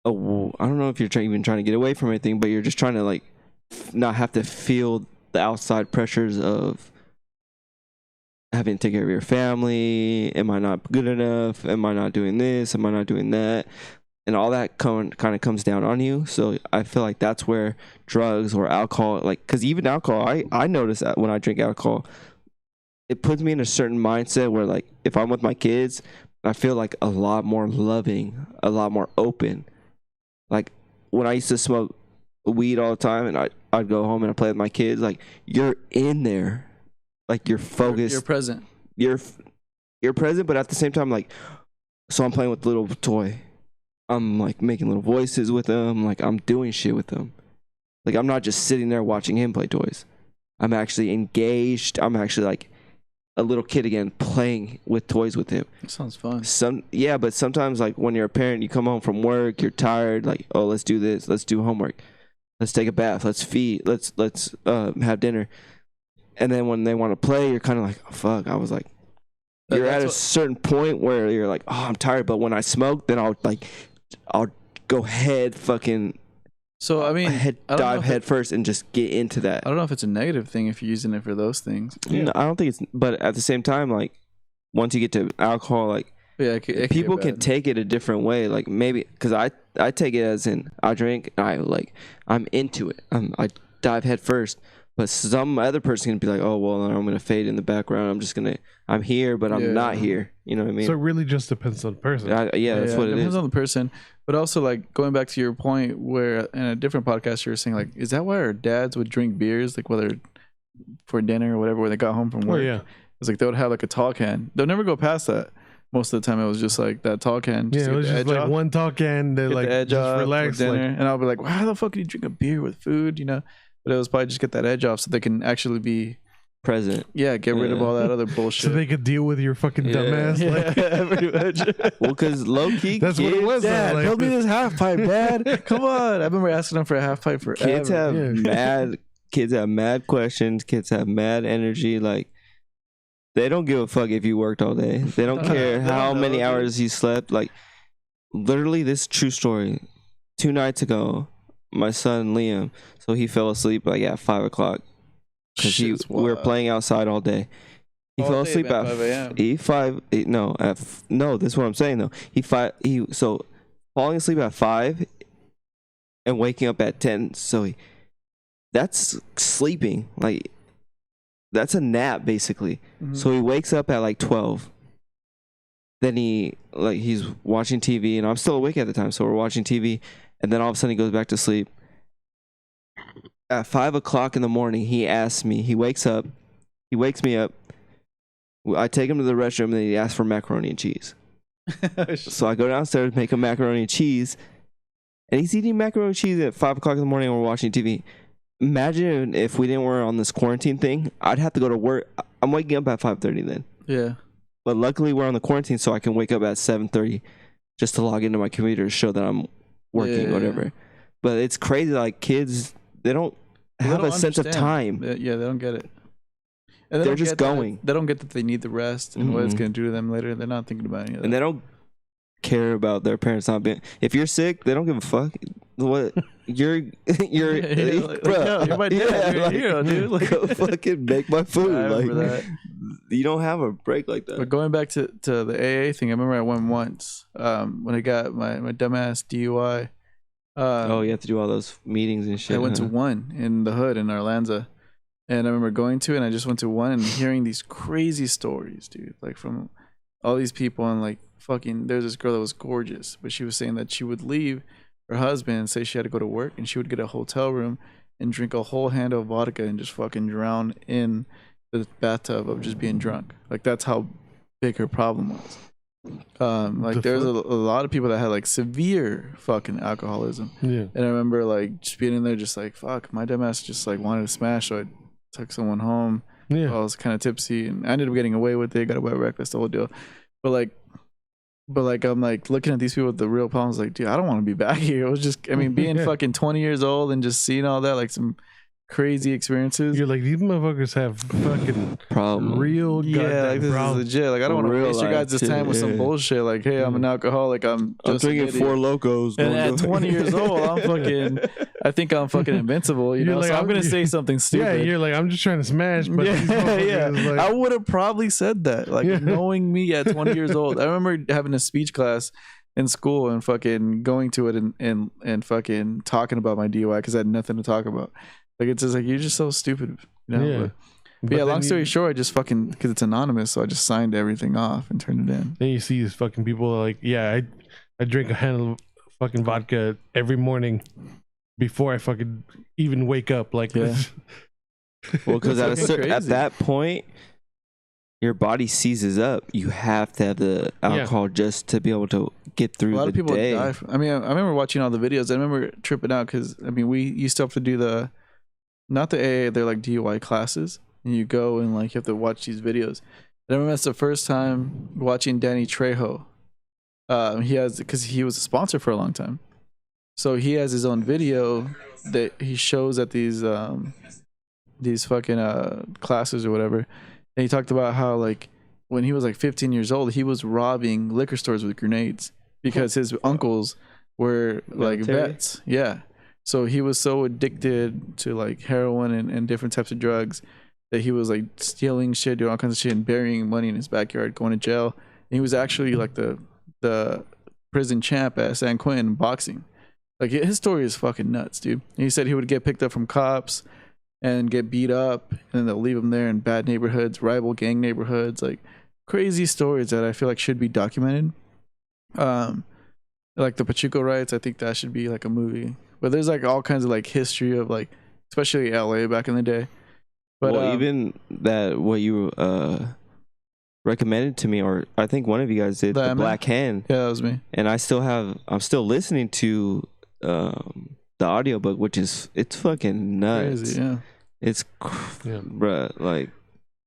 I don't know if you're even trying to get away from anything, but you're just trying to like not have to feel the outside pressures of having to take care of your family. Am I not good enough? Am I not doing this? Am I not doing that? And all that kind of comes down on you. So I feel like that's where drugs or alcohol, like, because even alcohol, I notice that when I drink alcohol, it puts me in a certain mindset where like if I'm with my kids, I feel like a lot more loving, a lot more open. Like when I used to smoke weed all the time and I'd go home and I'd play with my kids, like you're in there, like you're focused. You're present. You're present, but at the same time, like, so I'm playing with the little toy. I'm like making little voices with them. Like I'm doing shit with them. Like I'm not just sitting there watching him play toys. I'm actually engaged. I'm actually like a little kid again, playing with toys with him. That sounds fun. But sometimes like when you're a parent, you come home from work, you're tired, like, oh, let's do this, let's do homework, let's take a bath, let's feed, let's have dinner. And then when they want to play, you're kind of like, oh, fuck. I was like, you're at a certain point where you're like, oh, I'm tired. But when I smoke, then I'll go head fucking. So I mean, dive head first and just get into that. I don't know if it's a negative thing if you're using it for those things. Yeah. No, I don't think it's. But at the same time, like once you get to alcohol, like people can take it a different way. Like maybe because I take it as in I drink, I'm into it. I dive head first. But some other person can be like, oh well, I'm gonna fade in the background. I'm here, but I'm not here. You know what I mean? So it really just depends on the person. That's what it is. It depends on the person. But also, like, going back to your point where in a different podcast you were saying, like, is that why our dads would drink beers, like, whether for dinner or whatever, when they got home from work? Oh, yeah. It's like they would have, like, a tall can. They'll never go past that. Most of the time, it was just, like, that tall can. Yeah, it was just, like, one tall can. They, like, just relax. Dinner. And I'll be like, well, how the fuck can you drink a beer with food, you know? But it was probably just get that edge off so they can actually be present. Yeah, get rid of all that other bullshit. So they could deal with your fucking dumbass. Yeah, pretty much. Well, because low key, that's what it was. Dad, build me this half pipe, Dad. Come on. I remember asking them for a half pipe forever. Kids have mad questions. Kids have mad energy. Like they don't give a fuck if you worked all day. They don't care how many hours you slept. Like literally, this true story. 2 nights ago, my son Liam, so he fell asleep like at 5 o'clock. Because we were playing outside all day. He fell asleep at 5 a.m. No, this is what I'm saying though. So falling asleep at 5 and waking up at 10. So that's sleeping. Like that's a nap basically. Mm-hmm. So he wakes up at like 12. Then he's watching TV and I'm still awake at the time. So we're watching TV and then all of a sudden he goes back to sleep. At 5 o'clock in the morning, he wakes me up. I take him to the restroom and then he asks for macaroni and cheese. So I go downstairs, make him macaroni and cheese. And he's eating macaroni and cheese at 5 o'clock in the morning and we're watching TV. imagine if we didn't work on this quarantine thing. I'd have to go to work. I'm waking up at 5:30 then. Yeah. But luckily we're on the quarantine, so I can wake up at 7:30 just to log into my computer to show that I'm working, whatever. But it's crazy. Like kids, they don't have a sense of time. Yeah, they don't get it. And they're just going. They don't get that they need the rest and what it's going to do to them later. They're not thinking about any of that. And they don't care about their parents not being. If you're sick, they don't give a fuck. What you're bro, you're my dad. You're a hero, dude. Like, go fucking make my food. I remember that. You don't have a break like that. But going back to the AA thing, I remember I went once when I got my dumbass DUI. You have to do all those meetings and shit. I went to one in the hood in Arlanza, and I remember going to it, and I just went to one and hearing these crazy stories, dude, like from all these people. And like fucking, there's this girl that was gorgeous, but she was saying that she would leave her husband and say she had to go to work, and she would get a hotel room and drink a whole handle of vodka and just fucking drown in the bathtub of just being drunk. Like that's how big her problem was. Like there's a lot of people that had like severe fucking alcoholism. Yeah. And I remember like just being in there just like, fuck, my dumbass just like wanted to smash, so I took someone home. Yeah. I was kind of tipsy and I ended up getting away with it, got away with reckless, the whole deal. But like I'm like looking at these people with the real problems, like, dude, I don't want to be back here. It was just, I mean, being fucking 20 years old and just seeing all that, like some crazy experiences. You're like, these motherfuckers have fucking problem. Real like this problems. is legit. Like I don't want to waste your guys' time with some yeah. bullshit. Like, hey, I'm an alcoholic. I'm drinking 4 Locos. And at 20 years old, I think I'm fucking invincible. You know, like, so I'm gonna say something stupid. Yeah, you're like, I'm just trying to smash. But yeah. Like, I would have probably said that. Like knowing me at 20 years old. I remember having a speech class in school and fucking going to it and fucking talking about my DUI because I had nothing to talk about. Like it's just like you're just so stupid, you know. Yeah. But yeah, long story short, I just fucking because it's anonymous, so I just signed everything off and turned it in. Then you see these fucking people like, yeah, I drink a handle of fucking vodka every morning before I fucking even wake up. Like, yeah. Well, because at that point, your body seizes up. You have to have the alcohol just to be able to get through the day. A lot of people die. I mean, I remember watching all the videos. I remember tripping out because I mean, we used to have to do not the AA, they're like DUI classes, and you go and like you have to watch these videos. And I remember that's the first time watching Danny Trejo. Because he was a sponsor for a long time, so he has his own video that he shows at these fucking classes or whatever. And he talked about how like when he was like 15 years old, he was robbing liquor stores with grenades because his uncles were like vets. Yeah. So he was so addicted to like heroin and different types of drugs that he was like stealing shit, doing all kinds of shit and burying money in his backyard, going to jail. And he was actually like the prison champ at San Quentin in boxing. Like his story is fucking nuts, dude. And he said he would get picked up from cops and get beat up and then they'll leave him there in bad neighborhoods, rival gang neighborhoods, like crazy stories that I feel like should be documented. Like the Pachuco riots, I think that should be like a movie. But there's like all kinds of like history of like, especially LA back in the day. But well, even that what you recommended to me, or I think one of you guys did, the Black Hand. Yeah, that was me. And I'm still listening to the audiobook, which it's fucking nuts. Crazy, yeah. It's bruh, like.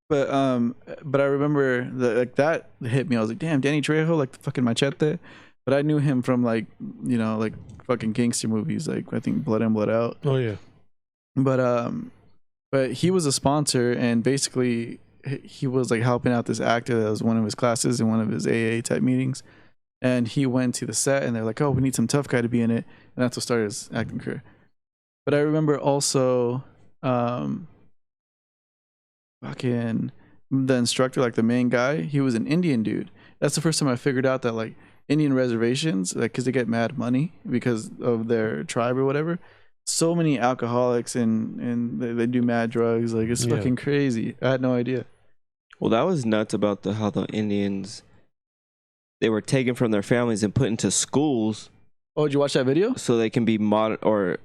But I remember that hit me. I was like, damn, Danny Trejo, like the fucking Machete. But I knew him from like, you know, like fucking gangster movies, like I think Blood In, Blood Out. Oh yeah. But he was a sponsor, and basically he was like helping out this actor that was one of his classes in one of his AA type meetings. And he went to the set and they're like, oh, we need some tough guy to be in it. And that's what started his acting career. But I remember also fucking the instructor, like the main guy, he was an Indian dude. That's the first time I figured out that like Indian reservations, like because they get mad money because of their tribe or whatever. So many alcoholics and they do mad drugs. Like it's fucking crazy. I had no idea. Well, that was nuts about how the Indians, they were taken from their families and put into schools. Oh, did you watch that video? So they can be modern or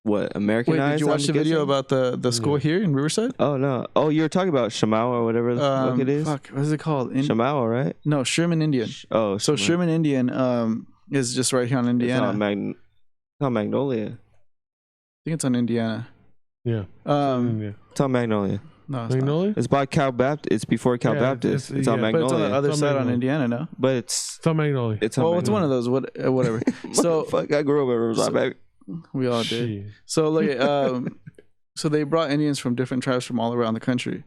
what, Americanized? Wait, did you watch the video about the school here in Riverside? Oh no. Oh, you were talking about Shamawa or whatever the fuck it is. Fuck, what is it called? Shamawa, right? No, Sherman Indian. So Sherman Indian is just right here on Indiana. It's on Magnolia. I think it's on Indiana. Yeah. It's on Magnolia. No, it's Magnolia. not. It's by Cal Baptist. It's before Cal Baptist. It's on Magnolia. But it's on the other side on Indiana, no? But it's on Magnolia. It's on Magnolia. It's one of those. Whatever. So fuck, I grew up in Riverside, baby. We all did. So look, so they brought Indians from different tribes from all around the country,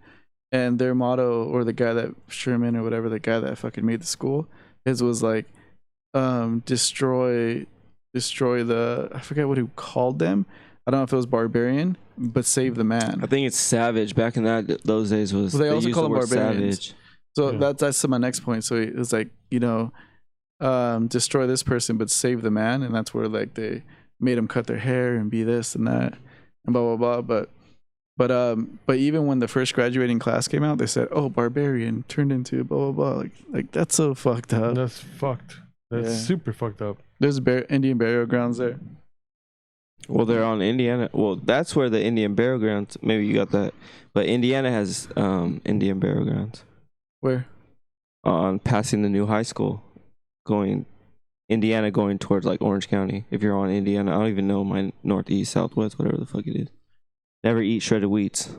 and their motto, or the guy that Sherman or whatever, the guy that fucking made the school, was like, destroy the, I forget what he called them. I don't know if it was barbarian, but save the man. I think it's savage. Back in those days was they also call them barbarians. Savage. So that's my next point. So it was like, destroy this person, but save the man, and that's where like they made him cut their hair and be this and that and blah blah blah. But even when the first graduating class came out, they said, "Oh, barbarian turned into blah blah blah." Like that's so fucked up. That's fucked. That's super fucked up. There's Indian burial grounds there. Well, they're on Indiana. Well, that's where the Indian burial grounds. Maybe you got that, but Indiana has Indian burial grounds. Where? On passing the new high school, Indiana going towards like Orange County. If you're on Indiana, I don't even know my northeast, southwest, whatever the fuck it is. Never eat shredded wheats.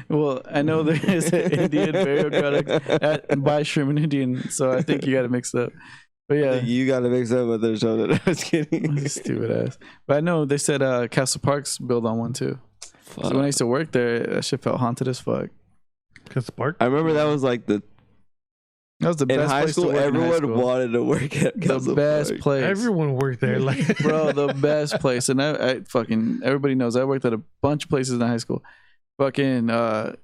Well, I know there is an Indian burial ground by Sherman Indian, so I think you got to mix it up. But yeah, you got to mix up with their show. I was kidding. Stupid ass. But I know they said Castle Park's built on one too. So when I used to work there, that shit felt haunted as fuck. Castle Park. I remember that was like the. That was the best in high place school. to work Everyone wanted to work at Castle the best Park. place. Everyone worked there, like bro, the best place. And I fucking everybody knows I worked at a bunch of places in high school. Fucking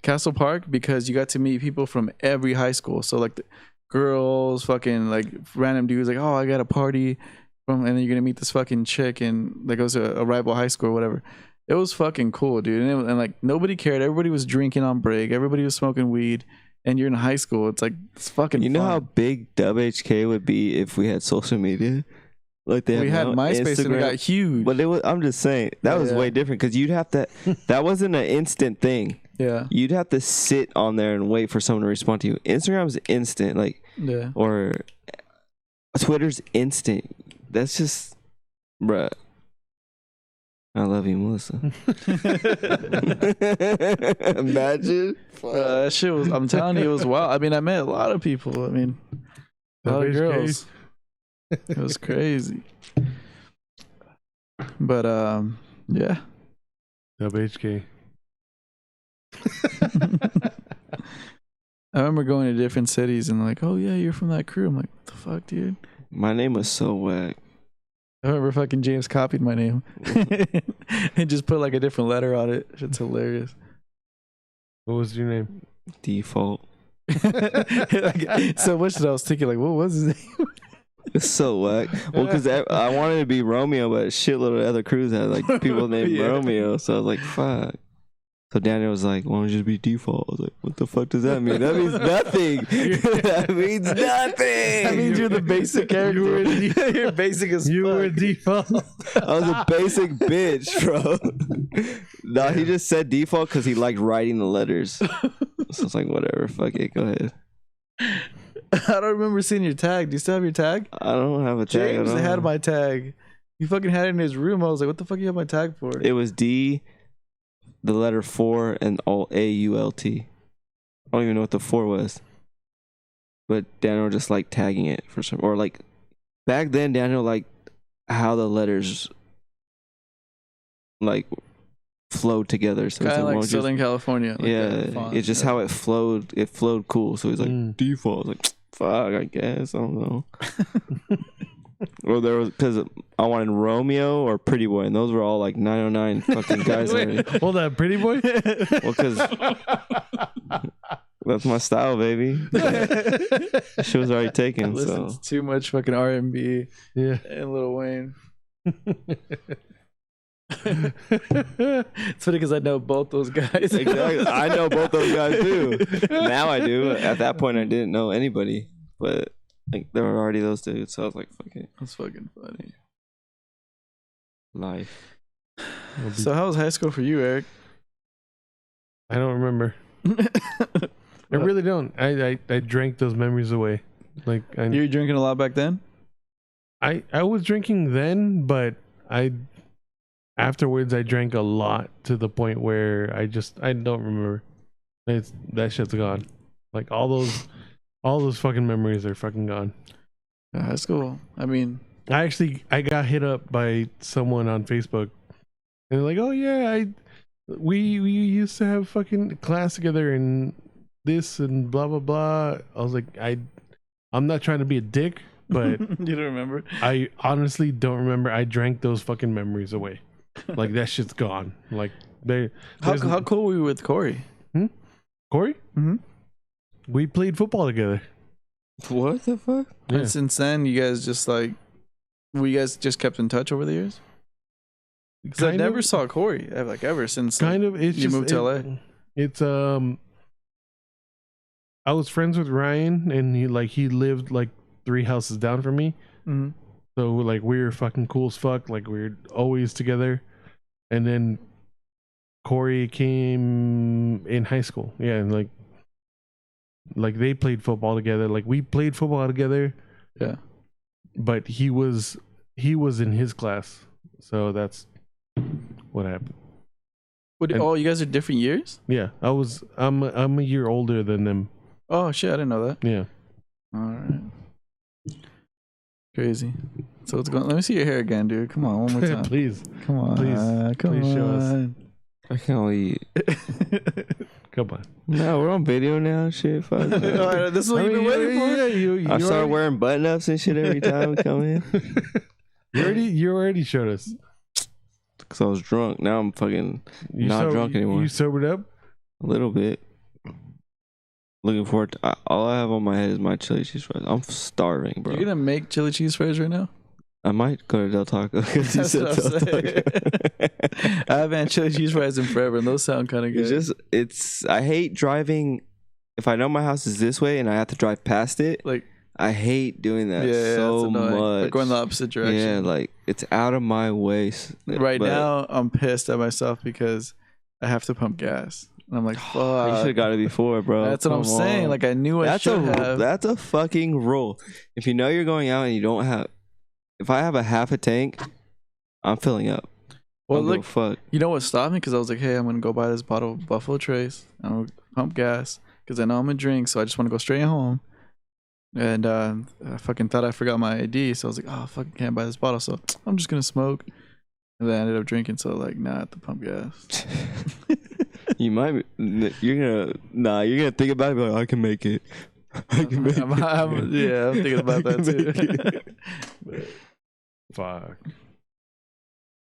Castle Park, because you got to meet people from every high school. So like the girls, fucking like random dudes, like, oh, I got a party from, and then you're gonna meet this fucking chick and that goes to a rival high school or whatever. It was fucking cool, dude. And like nobody cared. Everybody was drinking on break. Everybody was smoking weed. And you're in high school. It's like, it's fucking You know fun. how big WHK would be if we had social media? Like we had MySpace and it got huge. But I'm just saying, that was way different because you'd have to, that wasn't an instant thing. Yeah. You'd have to sit on there and wait for someone to respond to you. Instagram's instant, like, or Twitter's instant. That's just, bruh. I love you, Melissa. Imagine. That shit was, I'm telling you, it was wild. I mean, I met a lot of people. I mean, a lot of girls. It was crazy. But, yeah. WHK. I remember going to different cities and like, oh, yeah, you're from that crew. I'm like, what the fuck, dude? My name was so whack. I remember fucking James copied my name and just put like a different letter on it. Shit's hilarious. What was your name? Default. Like, so much that I was thinking, like, what was his name? It's so whack. Well, because I wanted to be Romeo, but a shitload of other crews had like people named Romeo. So I was like, fuck. So Daniel was like, why don't you just be Default? I was like, what the fuck does that mean? That means nothing. That means nothing. That means you're the basic character. You're basic as You fuck. were Default. I was a basic bitch, bro. No, he just said Default because he liked writing the letters. So it's like, whatever, fuck it, go ahead. I don't remember seeing your tag. Do you still have your tag? I don't have a tag. James had my tag. He fucking had it in his room. I was like, what the fuck you have my tag for? It was D, the letter 4, and all AULT. I don't even know what the 4 was. But Daniel just like tagging it for some, or like back then Daniel liked how the letters like flowed together. So kind of like Southern California. Like it's just how it flowed. It flowed cool. So he's like Default. I was like, fuck, I guess I don't know. Well, there was, because I wanted Romeo or Pretty Boy, and those were all like 909 fucking guys. Wait, hold on, Pretty Boy. Well, because that's my style, baby. Shit was already taken. Listen to too much fucking R&B. Yeah, and Lil Wayne. It's funny because I know both those guys. Exactly, I know both those guys too. Now I do. At that point, I didn't know anybody, but like there were already those dudes. So I was like, "Fuck it." That's fucking funny. Life. So how was high school for you, Eric? I don't remember. I really don't. I drank those memories away. Like you were drinking a lot back then. I was drinking then, but I afterwards I drank a lot to the point where I don't remember. That shit's gone. Like all those fucking memories are fucking gone. That's cool. I mean, I got hit up by someone on Facebook, and they're like, "Oh yeah, we used to have fucking class together and this and blah blah blah." I was like, I'm not trying to be a dick, but you don't remember? I honestly don't remember. I drank those fucking memories away. Like that shit's gone. Like how cool were you with Corey? Corey? Mm-hmm. We played football together. What the fuck? Yeah. And since then, you guys just kept in touch over the years? Because I never saw Corey ever since you moved to LA. It's I was friends with Ryan, and he lived like 3 houses down from me. Mm-hmm. So like we were fucking cool as fuck. Like we were always together. And then Corey came in high school. Yeah, and like they played football together. Like we played football together. Yeah. But he was in his class. So that's what happened. You guys are different years? Yeah. I'm a year older than them. Oh shit, I didn't know that. Yeah. All right. Crazy. So what's going? Let me see your hair again, dude. Come on, one more time. Please. Come on. Please show us. I can only eat. Come on. No, we're on video now. Shit, fuck. This is what you've been waiting for. Yeah, I start wearing button ups and shit every time we come in. You already showed us. Because I was drunk. Now I'm fucking not drunk anymore. You sobered up? A little bit. Looking forward to all I have on my head is my chili cheese fries. I'm starving, bro. You're gonna make chili cheese fries right now? I might go to Del Taco because you said Del Taco. I haven't had chili cheese fries in forever, and those sound kind of good. I hate driving. If I know my house is this way and I have to drive past it, I hate doing that so much. Like going the opposite direction. Yeah, like it's out of my way. Right now, I'm pissed at myself because I have to pump gas. And I'm like, fuck. You should have got it before, bro. That's what I'm saying. Like, I knew I should have. That's a fucking rule. If you know you're going out and you don't have... If I have a half a tank, I'm filling up. Well, look, fuck. You know what stopped me? Because I was like, hey, I'm going to go buy this bottle of Buffalo Trace. I'm going to pump gas. Because I know I'm going to drink, so I just want to go straight home. And I fucking thought I forgot my ID. So I was like, oh, fuck, I can't buy this bottle. So I'm just going to smoke. And then I ended up drinking. So, like, nah, I have to pump gas. You might be, you're gonna think about it, but I can make it. I can make it. I'm thinking about that too. Fuck.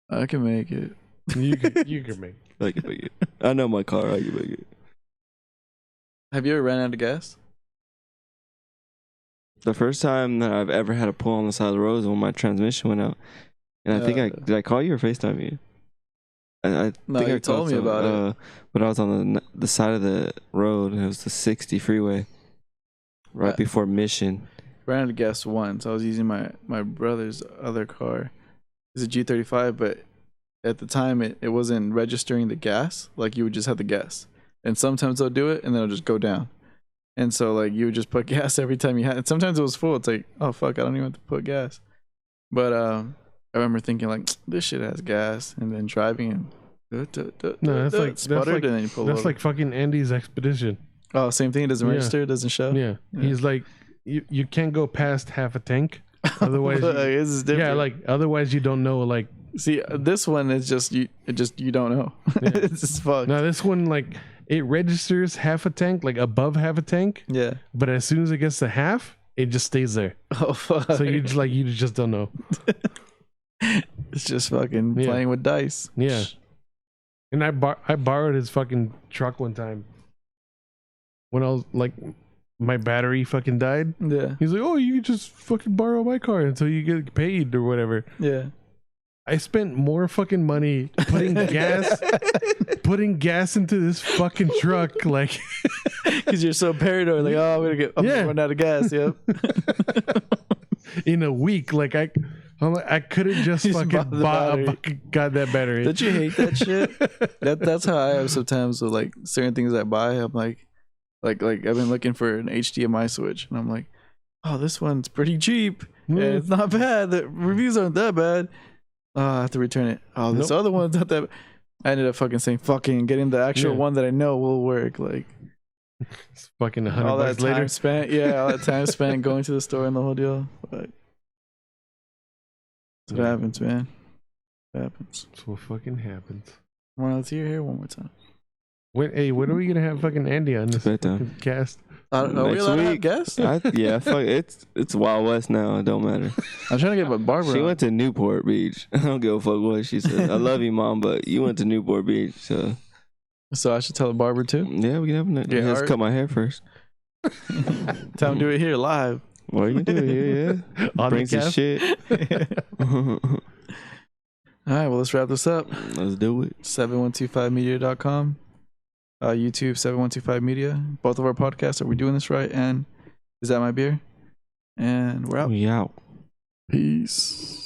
I can make it. You can make it. I can make it. I know my car. I can make it. Have you ever ran out of gas? The first time that I've ever had to pull on the side of the road was when my transmission went out. And I think did I call you or FaceTime you? I think you I told me about it. But I was on the side of the road, and it was the 60 freeway, right before Mission. Ran out of gas once. I was using my brother's other car. It's a G35, but at the time it wasn't registering the gas. Like you would just have the gas, and sometimes they'll do it, and then it'll just go down. And so like you would just put gas every time you had. And sometimes it was full. It's like, oh fuck, I don't even have to put gas. But I remember thinking like, this shit has gas, and then driving and sputtered, and then you pull over. That's like fucking Andy's Expedition. Oh, same thing. It doesn't register. It doesn't show. Yeah. He's like, you can't go past half a tank, otherwise. This is different. Yeah, like otherwise you don't know. Like, see, this one is just you don't know. Yeah. It's just fucked. Now this one, like, it registers half a tank, like above half a tank. Yeah. But as soon as it gets to half, it just stays there. Oh fuck. So you just don't know. It's just fucking playing with dice. Yeah. And I borrowed his fucking truck one time when I was like, my battery fucking died. Yeah. He's like, oh, you can just fucking borrow my car until you get paid or whatever. Yeah. I spent more fucking money putting gas into this fucking truck, like, because you're so paranoid. Like, oh, I'm gonna run out of gas. Yep. In a week, like I'm like, I could have just fucking got that battery. Don't you hate that shit? That's how I am sometimes with like certain things I buy. I'm like I've been looking for an HDMI switch, and I'm like, oh, this one's pretty cheap, and it's not bad. The reviews aren't that bad. I have to return it. Oh, this other one's not that. I ended up fucking saying fucking getting the actual one that I know will work. Like, it's fucking $100 all that later. Time spent, yeah, all that time spent going to the store and the whole deal. But that's what happens, man. What happens? That's what fucking happens. Well, let's hear here one more time. When are we gonna have fucking Andy on this cast? Are we allowed to have guests? Yeah, fuck, it's Wild West now. It don't matter. I'm trying to get my barber. She went to Newport Beach. I don't give a fuck what she said. I love you, Mom, but you went to Newport Beach, so I should tell the barber too. Yeah, we can have. Yeah, let's cut my hair first. Tell him to do it here live. What you can do here, yeah. On Brings the his shit. All right, well, let's wrap this up. Let's do it. 7125media.com. YouTube 7125 Media. Both of our podcasts. Are we doing this right? And Is That My Beer? And we're out. We out. Peace.